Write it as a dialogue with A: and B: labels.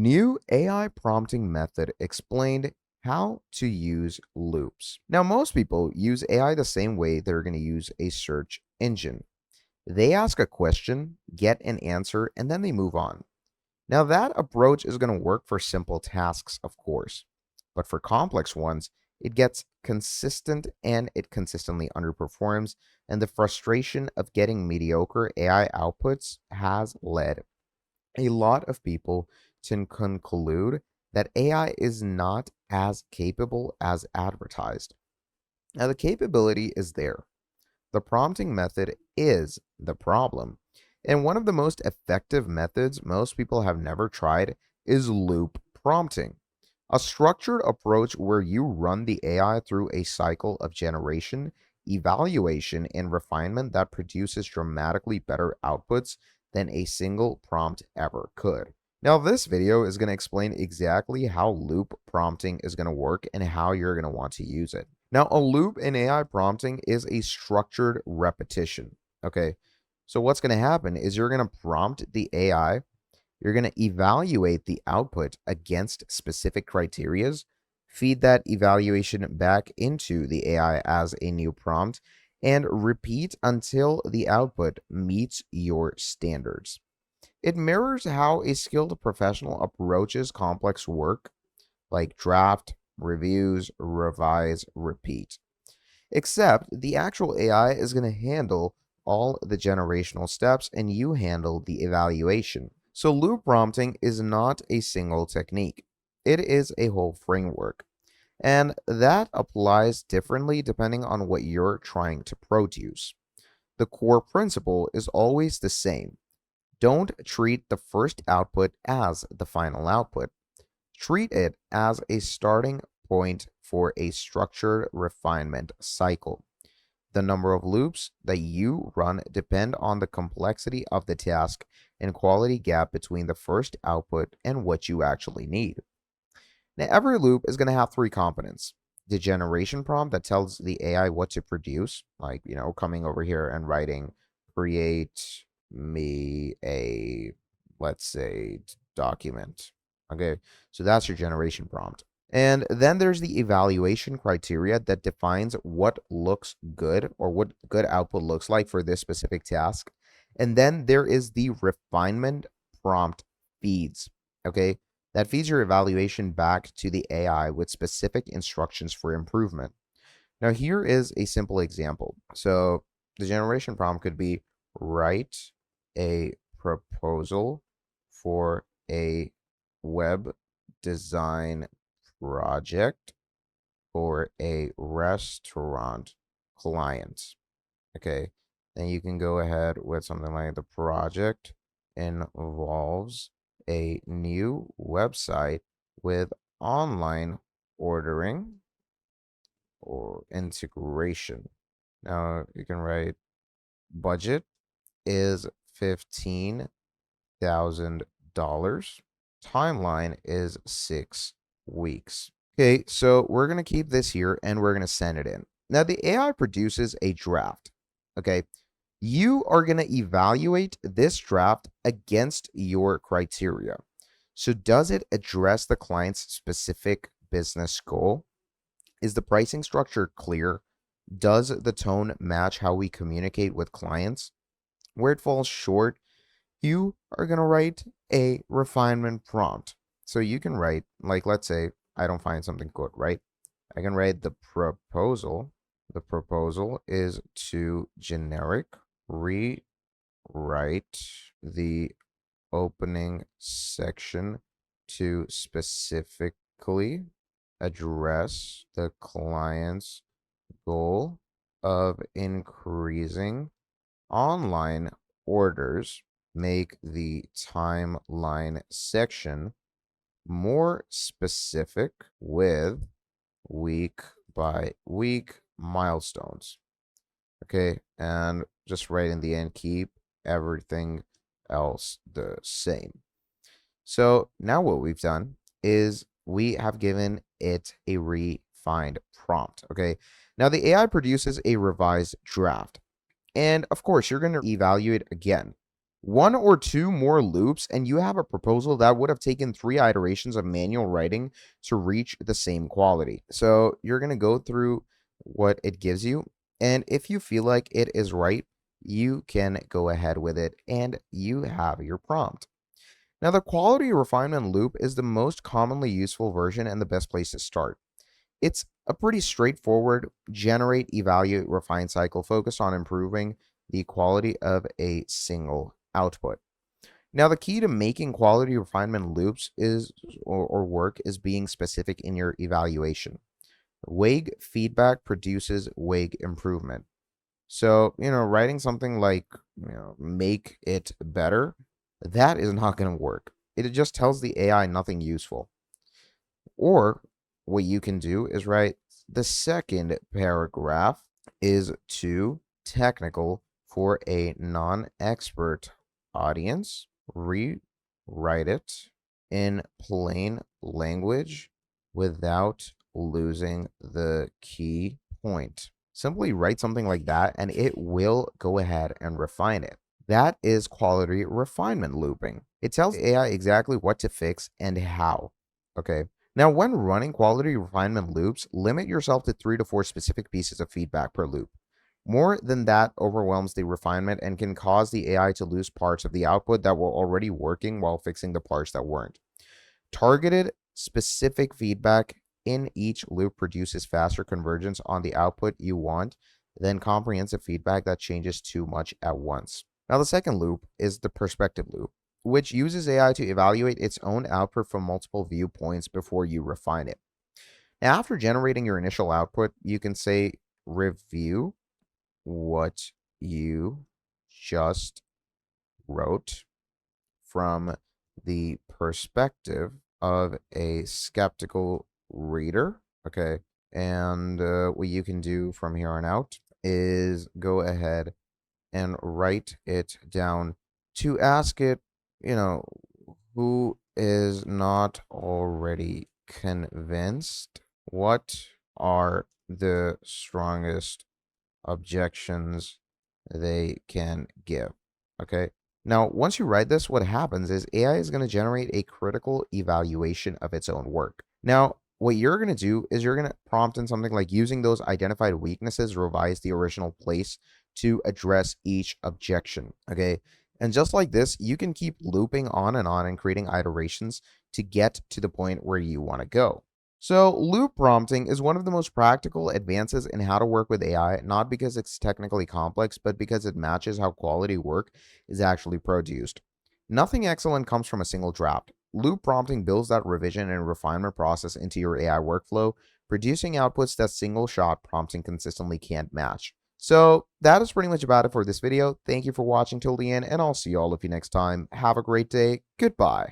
A: New AI prompting method explained how to use loops. Now, most people use AI the same way they're going to use a search engine. They ask a question, get an answer, and then they move on. Now, that approach is going to work for simple tasks, of course, but for complex ones, it gets consistent and it consistently underperforms, and the frustration of getting mediocre AI outputs has led a lot of people to conclude that AI is not as capable as advertised. Now, the capability is there. The prompting method is the problem. And one of the most effective methods most people have never tried is loop prompting, a structured approach where you run the AI through a cycle of generation, evaluation, and refinement that produces dramatically better outputs than a single prompt ever could. Now, this video is going to explain exactly how loop prompting is going to work and how you're going to want to use it. Now, a loop in AI prompting is a structured repetition. Okay. So, what's going to happen is you're going to prompt the AI, you're going to evaluate the output against specific criterias, feed that evaluation back into the AI as a new prompt, and repeat until the output meets your standards. It mirrors how a skilled professional approaches complex work like draft, reviews, revise, repeat. Except the actual AI is going to handle all the generational steps and you handle the evaluation. So loop prompting is not a single technique. It is a whole framework. And that applies differently depending on what you're trying to produce. The core principle is always the same. Don't treat the first output as the final output. Treat it as a starting point for a structured refinement cycle. The number of loops that you run depend on the complexity of the task and quality gap between the first output and what you actually need. Now, every loop is going to have three components. The generation prompt that tells the AI what to produce, like, coming over here and writing, create me a, let's say, document. Okay, so that's your generation prompt. And then there's the evaluation criteria that defines what looks good or what good output looks like for this specific task. And then there is the refinement prompt feeds. Okay, that feeds your evaluation back to the AI with specific instructions for improvement. Now, here is a simple example. So the generation prompt could be write a proposal for a web design project for a restaurant client. Okay. Then you can go ahead with something like the project involves a new website with online ordering or integration. Now you can write budget is $15,000. Timeline is 6 weeks. Okay, so we're going to keep this here and we're going to send it in. Now, the AI produces a draft. Okay, you are going to evaluate this draft against your criteria. So, does it address the client's specific business goal? Is the pricing structure clear? Does the tone match how we communicate with clients? Where it falls short, you are going to write a refinement prompt. So you can write, like, let's say I don't find something good, right? I can write the proposal. The proposal is to generic rewrite the opening section to specifically address the client's goal of increasing online orders, make the timeline section more specific with week by week milestones. Okay, and just right in the end, keep everything else the same. So now what we've done is we have given it a refined prompt. Okay, now the AI produces a revised draft. And of course, you're going to evaluate again. One or two more loops, and you have a proposal that would have taken 3 iterations of manual writing to reach the same quality. So you're going to go through what it gives you. And if you feel like it is right, you can go ahead with it and you have your prompt. Now, the quality refinement loop is the most commonly useful version and the best place to start. It's a pretty straightforward generate, evaluate, refine cycle focused on improving the quality of a single output. Now, the key to making quality refinement loops is or work is being specific in your evaluation. Vague feedback produces vague improvement. So, writing something like, make it better, that is not going to work. It just tells the AI nothing useful. Or what you can do is write the second paragraph is too technical for a non expert audience. Rewrite it in plain language without losing the key point. Simply write something like that and it will go ahead and refine it. That is quality refinement looping. It tells AI exactly what to fix and how. Okay. Now, when running quality refinement loops, limit yourself to 3 to 4 specific pieces of feedback per loop. More than that overwhelms the refinement and can cause the AI to lose parts of the output that were already working while fixing the parts that weren't. Targeted, specific feedback in each loop produces faster convergence on the output you want than comprehensive feedback that changes too much at once. Now, the second loop is the perspective loop, which uses AI to evaluate its own output from multiple viewpoints before you refine it. Now, after generating your initial output, you can say, review what you just wrote from the perspective of a skeptical reader. Okay. And what you can do from here on out is go ahead and write it down to ask it, you know, who is not already convinced? What are the strongest objections they can give? Okay. Now, once you write this, what happens is AI is going to generate a critical evaluation of its own work. Now, what you're going to do is you're going to prompt in something like using those identified weaknesses, revise the original place to address each objection. Okay. And just like this, you can keep looping on and creating iterations to get to the point where you want to go. So, loop prompting is one of the most practical advances in how to work with AI, not because it's technically complex, but because it matches how quality work is actually produced. Nothing excellent comes from a single draft. Loop prompting builds that revision and refinement process into your AI workflow, producing outputs that single shot prompting consistently can't match. So, that is pretty much about it for this video. Thank you for watching till the end, and I'll see you all of you next time. Have a great day. Goodbye.